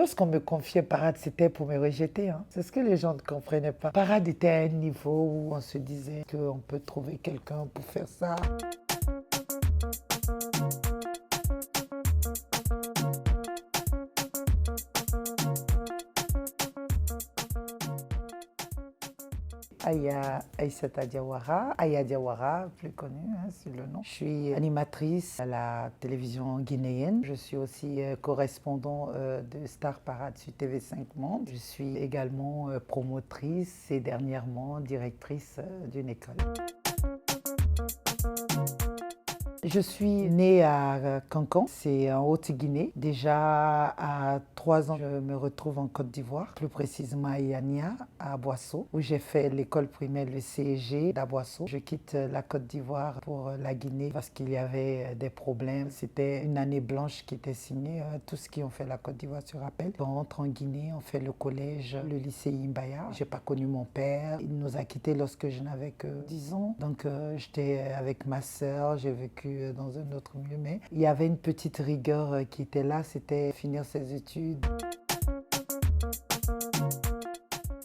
Lorsqu'on me confiait Parade, c'était pour me rejeter. Hein. C'est ce que les gens ne comprenaient pas. Parade était à un niveau où on se disait qu'on peut trouver quelqu'un pour faire ça. Aya Aïssata Diawara, Aya Diawara, plus connue c'est le nom. Je suis animatrice à la télévision guinéenne. Je suis aussi correspondant de Star Parade sur TV5 Monde. Je suis également promotrice et dernièrement directrice d'une école. Je suis née à Cancan, c'est en Haute-Guinée. Déjà à 3 ans, je me retrouve en Côte d'Ivoire, plus précisément à Yania, à Boisseau, où j'ai fait l'école primaire, le CEG d'Aboisseau. Je quitte la Côte d'Ivoire pour la Guinée parce qu'il y avait des problèmes. C'était une année blanche qui était signée. Tous ceux qui ont fait la Côte d'Ivoire se rappellent. On rentre en Guinée, on fait le collège, le lycée Imbaya. Je n'ai pas connu mon père. Il nous a quittés lorsque je n'avais que 10 ans. Donc j'étais avec ma sœur, j'ai vécu dans un autre milieu, mais il y avait une petite rigueur qui était là, c'était finir ses études.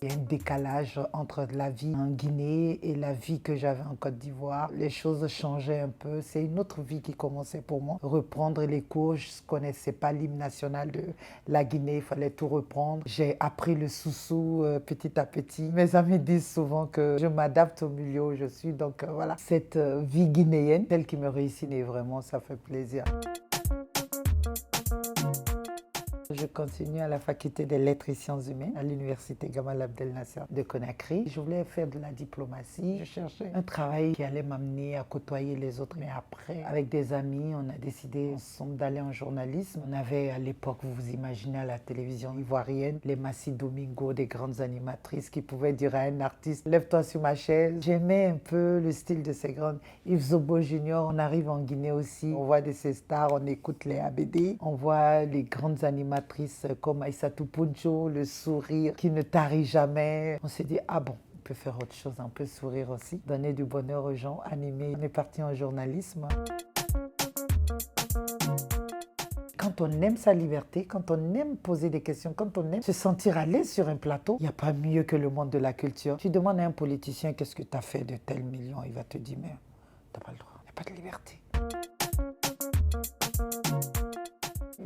Il y a un décalage entre la vie en Guinée et la vie que j'avais en Côte d'Ivoire. Les choses changeaient un peu. C'est une autre vie qui commençait pour moi. Reprendre les cours, je ne connaissais pas l'hymne national de la Guinée, il fallait tout reprendre. J'ai appris le soussou petit à petit. Mes amis disent souvent que je m'adapte au milieu où je suis. Donc voilà, cette vie guinéenne, celle qui me réussit, et vraiment, ça fait plaisir. Je continue à la faculté des lettres et sciences humaines à l'université Gamal Abdel Nasser de Conakry. Je voulais faire de la diplomatie. Je cherchais un travail qui allait m'amener à côtoyer les autres. Mais après, avec des amis, on a décidé ensemble d'aller en journalisme. On avait à l'époque, vous vous imaginez, à la télévision ivoirienne, les Massi Domingo, des grandes animatrices qui pouvaient dire à un artiste « Lève-toi sur ma chaise ». J'aimais un peu le style de ces grandes. Yves Zobo Junior, on arrive en Guinée aussi. On voit de ces stars, on écoute les ABD. On voit les grandes animatrices comme Aïssatou Puncho, le sourire qui ne tarit jamais. On s'est dit, ah bon, on peut faire autre chose, on peut sourire aussi, donner du bonheur aux gens, animer. On est parti en journalisme. Quand on aime sa liberté, quand on aime poser des questions, quand on aime se sentir à l'aise sur un plateau, il n'y a pas mieux que le monde de la culture. Tu demandes à un politicien qu'est-ce que tu as fait de tel million, il va te dire, mais tu n'as pas le droit, il n'y a pas de liberté.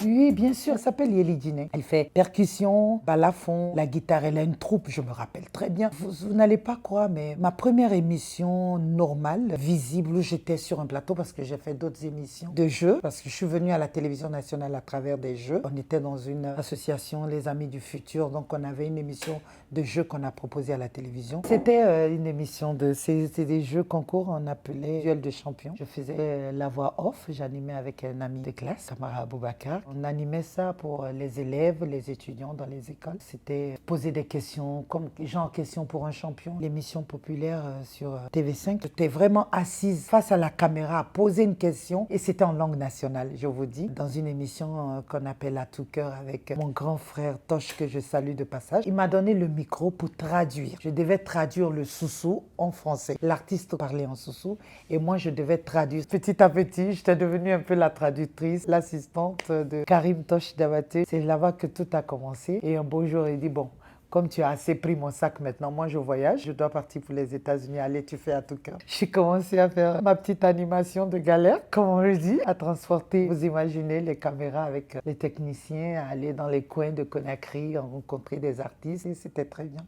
Oui, bien sûr, elle s'appelle Yeli Djiné. Elle fait percussion, balafon, la guitare, elle a une troupe, je me rappelle très bien. Vous n'allez pas croire, mais ma première émission normale, visible, où j'étais sur un plateau parce que j'ai fait d'autres émissions de jeux, parce que je suis venue à la télévision nationale à travers des jeux. On était dans une association, les Amis du Futur, donc on avait une émission de jeux qu'on a proposée à la télévision. C'était une émission c'était des jeux concours, on appelait Duel de champions. Je faisais la voix off, j'animais avec un ami de classe, Tamara Aboubakar. On animait ça pour les élèves, les étudiants dans les écoles. C'était poser des questions, comme genre questions pour un champion. L'émission populaire sur TV5, j'étais vraiment assise face à la caméra à poser une question et c'était en langue nationale, je vous dis, dans une émission qu'on appelle À tout cœur avec mon grand frère Tosh que je salue de passage. Il m'a donné le micro pour traduire. Je devais traduire le soussou en français. L'artiste parlait en soussou et moi je devais traduire. Petit à petit, j'étais devenue un peu la traductrice, l'assistante de Karim Tosh Dabaté. C'est là-bas que tout a commencé. Et un beau jour, il dit, bon, comme tu as assez pris mon sac maintenant, moi je voyage, je dois partir pour les États-Unis. Allez, tu fais à tout cœur. J'ai commencé à faire ma petite animation de galère, comme on le dit, à transporter, vous imaginez, les caméras avec les techniciens, à aller dans les coins de Conakry, à rencontrer des artistes et c'était très bien.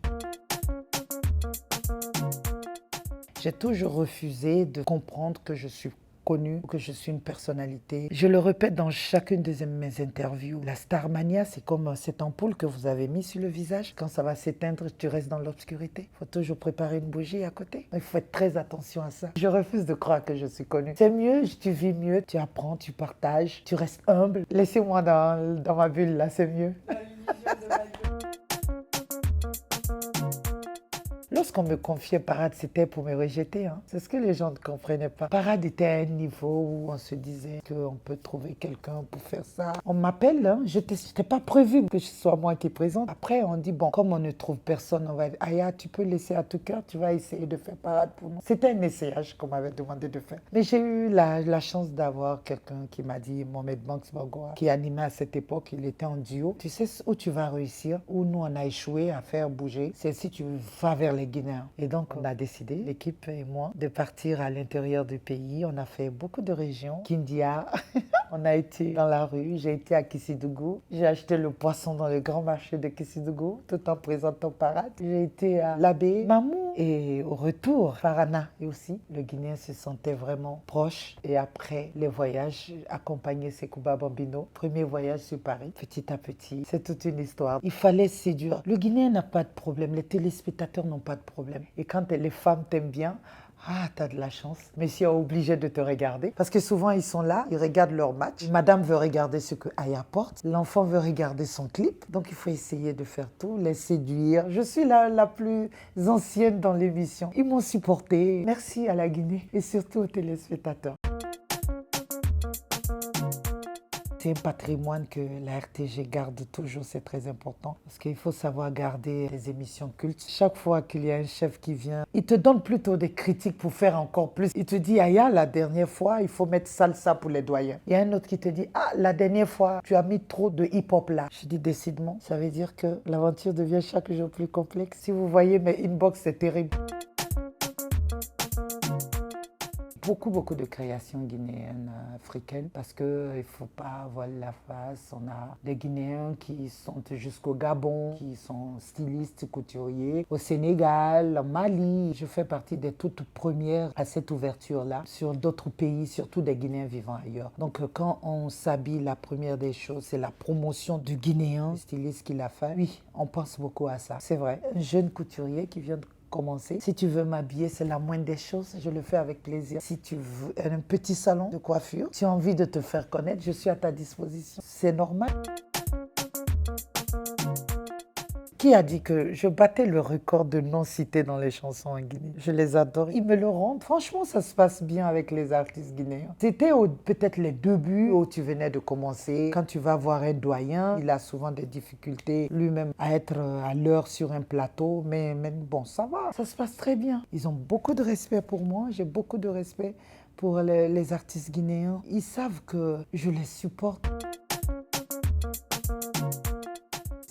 J'ai toujours refusé de comprendre que je suis connue, que je suis une personnalité. Je le répète dans chacune de mes interviews. La starmania, c'est comme cette ampoule que vous avez mise sur le visage. Quand ça va s'éteindre, tu restes dans l'obscurité. Il faut toujours préparer une bougie à côté. Il faut être très attention à ça. Je refuse de croire que je suis connue. C'est mieux, tu vis mieux, tu apprends, tu partages, tu restes humble. Laissez-moi dans ma bulle, là, c'est mieux. lorsqu'on me confiait Parade, c'était pour me rejeter. Hein. C'est ce que les gens ne comprenaient pas. Parade était à un niveau où on se disait qu'on peut trouver quelqu'un pour faire ça. On m'appelle, hein, je n'étais pas prévu que ce soit moi qui présente. Après, on dit, bon, comme on ne trouve personne, on va dire, Aya, tu peux laisser à tout cœur, tu vas essayer de faire Parade pour nous. C'était un essayage qu'on m'avait demandé de faire. Mais j'ai eu la chance d'avoir quelqu'un qui m'a dit, Mohamed Banks Bangoa, qui animait à cette époque, il était en duo. Tu sais où tu vas réussir, où nous on a échoué à faire bouger, c'est si tu vas vers les Guinéens. Et donc on a décidé, l'équipe et moi, de partir à l'intérieur du pays. On a fait beaucoup de régions, Kindia, on a été dans la rue, j'ai été à Kissidougou, j'ai acheté le poisson dans le grand marché de Kissidougou, tout en présentant Parade. J'ai été à Labé, Mamou, et au retour, Farana. Et aussi, le Guinéen se sentait vraiment proche. Et après les voyages, accompagner Sekouba Bambino, premier voyage sur Paris, petit à petit, c'est toute une histoire. Il fallait séduire. Le Guinéen n'a pas de problème, les téléspectateurs n'ont pas de problème. Et quand les femmes t'aiment bien, ah, t'as de la chance. Messieurs sont obligés de te regarder. Parce que souvent, ils sont là, ils regardent leur match. Madame veut regarder ce que Aya porte. L'enfant veut regarder son clip. Donc, il faut essayer de faire tout, les séduire. Je suis la plus ancienne dans l'émission. Ils m'ont supporté. Merci à la Guinée et surtout aux téléspectateurs. C'est un patrimoine que la RTG garde toujours, c'est très important. Parce qu'il faut savoir garder les émissions cultes. Chaque fois qu'il y a un chef qui vient, il te donne plutôt des critiques pour faire encore plus. Il te dit, Aya, la dernière fois, il faut mettre salsa pour les doyens. Il y a un autre qui te dit, ah, la dernière fois, tu as mis trop de hip-hop là. Je dis, décidément, ça veut dire que l'aventure devient chaque jour plus complexe. Si vous voyez mes inbox, c'est terrible. Beaucoup de créations guinéennes, africaines, parce qu'il ne faut pas voiler la face. On a des Guinéens qui sont jusqu'au Gabon, qui sont stylistes, couturiers. Au Sénégal, au Mali, je fais partie des toutes premières à cette ouverture-là sur d'autres pays, surtout des Guinéens vivant ailleurs. Donc quand on s'habille, la première des choses, c'est la promotion du Guinéen, le styliste qui l'a fait. Oui, on pense beaucoup à ça. C'est vrai, un jeune couturier qui vient de commencer. Si tu veux m'habiller, c'est la moindre des choses, je le fais avec plaisir. Si tu veux un petit salon de coiffure, si tu as envie de te faire connaître, je suis à ta disposition. C'est normal. Qui a dit que je battais le record de non-cité dans les chansons en Guinée? Je les adore. Ils me le rendent. Franchement, ça se passe bien avec les artistes guinéens. C'était peut-être les débuts où tu venais de commencer. Quand tu vas voir un doyen, il a souvent des difficultés lui-même à être à l'heure sur un plateau. Mais bon, ça va. Ça se passe très bien. Ils ont beaucoup de respect pour moi. J'ai beaucoup de respect pour les artistes guinéens. Ils savent que je les supporte.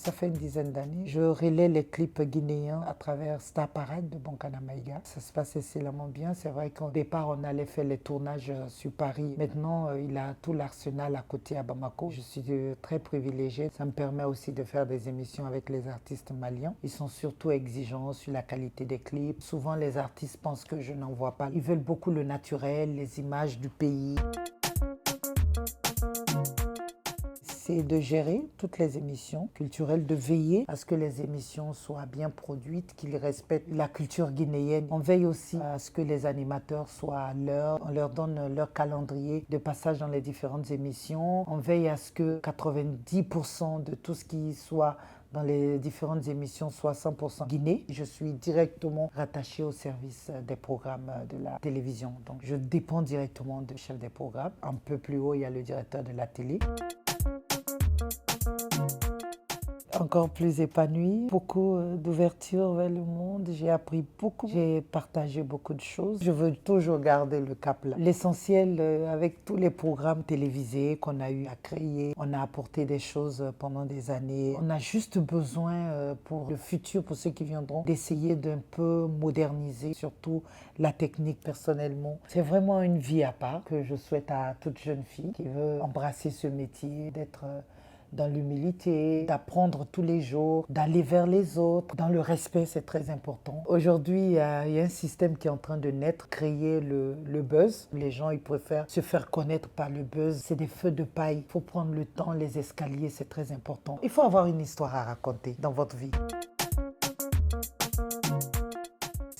Ça fait une dizaine d'années. Je relaie les clips guinéens à travers Star Parade de Bonkana Maïga. Ça se passe excellemment bien. C'est vrai qu'au départ, on allait faire les tournages sur Paris. Maintenant, il a tout l'arsenal à côté à Bamako. Je suis très privilégiée. Ça me permet aussi de faire des émissions avec les artistes maliens. Ils sont surtout exigeants sur la qualité des clips. Souvent, les artistes pensent que je n'en vois pas. Ils veulent beaucoup le naturel, les images du pays. C'est de gérer toutes les émissions culturelles, de veiller à ce que les émissions soient bien produites, qu'ils respectent la culture guinéenne. On veille aussi à ce que les animateurs soient à l'heure. On leur donne leur calendrier de passage dans les différentes émissions. On veille à ce que 90% de tout ce qui soit dans les différentes émissions soit 100% Guinée. Je suis directement rattachée au service des programmes de la télévision. Donc je dépends directement du chef des programmes. Un peu plus haut, il y a le directeur de la télé. Encore plus épanouie, beaucoup d'ouverture vers le monde, j'ai appris beaucoup, j'ai partagé beaucoup de choses. Je veux toujours garder le cap là. L'essentiel, avec tous les programmes télévisés qu'on a eu à créer, on a apporté des choses pendant des années. On a juste besoin pour le futur, pour ceux qui viendront, d'essayer d'un peu moderniser, surtout la technique personnellement. C'est vraiment une vie à part que je souhaite à toute jeune fille qui veut embrasser ce métier, d'être dans l'humilité, d'apprendre tous les jours, d'aller vers les autres. Dans le respect, c'est très important. Aujourd'hui, il y a un système qui est en train de naître, créer le buzz. Les gens, ils préfèrent se faire connaître par le buzz. C'est des feux de paille. Il faut prendre le temps, les escaliers, c'est très important. Il faut avoir une histoire à raconter dans votre vie.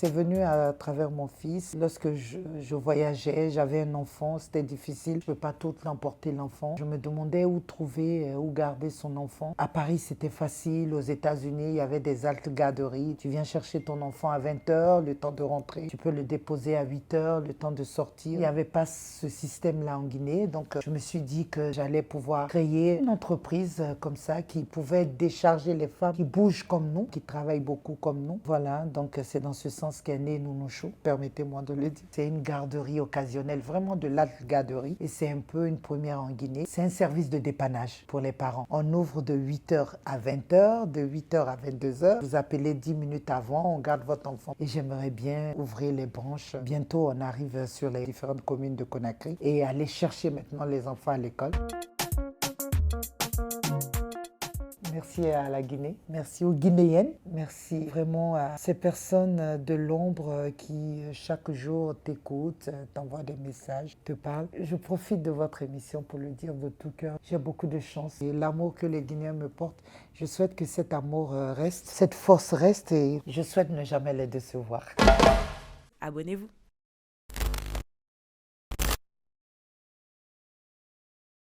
C'est venu à travers mon fils. Lorsque je voyageais, j'avais un enfant, c'était difficile. Je ne peux pas tout l'emporter l'enfant. Je me demandais où trouver, où garder son enfant. À Paris, c'était facile. Aux États-Unis, il y avait des haltes garderies. Tu viens chercher ton enfant à 20h, le temps de rentrer. Tu peux le déposer à 8h, le temps de sortir. Il n'y avait pas ce système-là en Guinée. Donc, je me suis dit que j'allais pouvoir créer une entreprise comme ça qui pouvait décharger les femmes qui bougent comme nous, qui travaillent beaucoup comme nous. Voilà, donc c'est dans ce sens qu'est né Nounouchou, permettez-moi de le dire. C'est une garderie occasionnelle, vraiment de l'halte garderie. Et c'est un peu une première en Guinée. C'est un service de dépannage pour les parents. On ouvre de 8h à 20h, de 8h à 22h. Vous appelez 10 minutes avant, on garde votre enfant. Et j'aimerais bien ouvrir les branches. Bientôt, on arrive sur les différentes communes de Conakry et aller chercher maintenant les enfants à l'école. Merci à la Guinée, merci aux Guinéennes, merci vraiment à ces personnes de l'ombre qui chaque jour t'écoutent, t'envoient des messages, te parlent. Je profite de votre émission pour le dire de tout cœur. J'ai beaucoup de chance et l'amour que les Guinéens me portent, je souhaite que cet amour reste, cette force reste et je souhaite ne jamais les décevoir. Abonnez-vous.